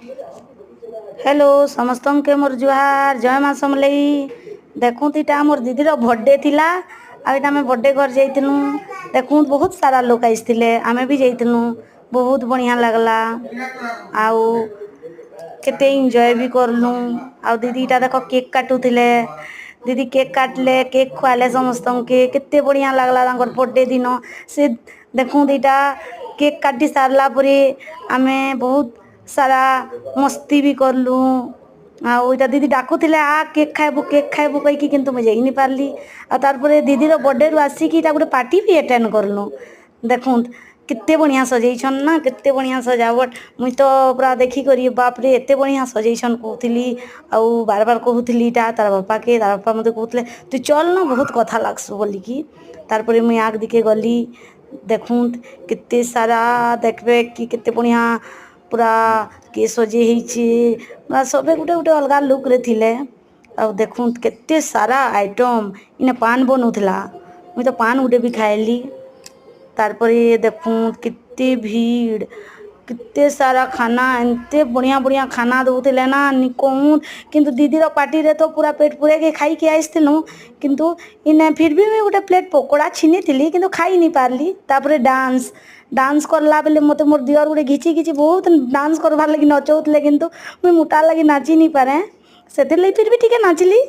Hello समस्त के मोर जुहार जय माँ समलई। देखूँ इटा मोर दीदीर बर्थडे थिला आ इटा आम बर्थडे घर जाइलु। देखूँ बहुत सारा लोग आसते आमे भी जाइलु बहुत बढ़िया लगला आउ केते एंजॉय भी करलु। आ दीदी इटा देख केक काटुले दीदी केक काटले केक खुआले समस्त के केते बढ़िया लगला बर्थडे दिन से देखूँ इटा केक काटी सारला परे आमे बहुत सारा मस्ती भी करलु। आउ इटा दीदी डाकुले आ केक खाइबू कहीकि किंतु मुझे जाई नहीं पारली। आ तारपरे दीदीर बर्थडे रु आसिकी इटा गोटे पार्टी भी अटेंड करलु। देखूँ केते बढ़िया सजैछन ना केते बढ़िया सजावट मुई तो पूरा देखी करी बाप रे एते बढ़िया सजैछन कहूली। आउ बार बार कहूली इटा तार बापा के तार बापा मते कहूले तू चल ना बहुत कथा लागसु बोलिकी। तारपरे मुई आग दिके गली देखूँ केते सारा देखबे कि केते बढ़िया पूरा के सजे पूरा सबे गुटे गुटे अलग लुक रे थिले। आ देखूँ केते सारा आइटम इने पान बनौला मुई तो पान गुटे भी खाइली। तारपरे देखूँ कितने भीड़ कितने सारा खाना एंते बढ़िया बढ़िया खाना दौले ना निकौत किंतु दीदीर पार्टी रे तो पूरा पेट पूरे के खाई के आइलु। किंतु इने फिर भी मुझे गोटे प्लेट पकोड़ा छीनी थी किंतु खाई नहीं पारली। तापरे डांस डांस करला बेले मते मोर दियर गोटे घिची घिची बहुत डांस करवार लगी नचौले किंतु मुई मोटार लगी नाची नहीं पारे से फिर भी टिके नाचली।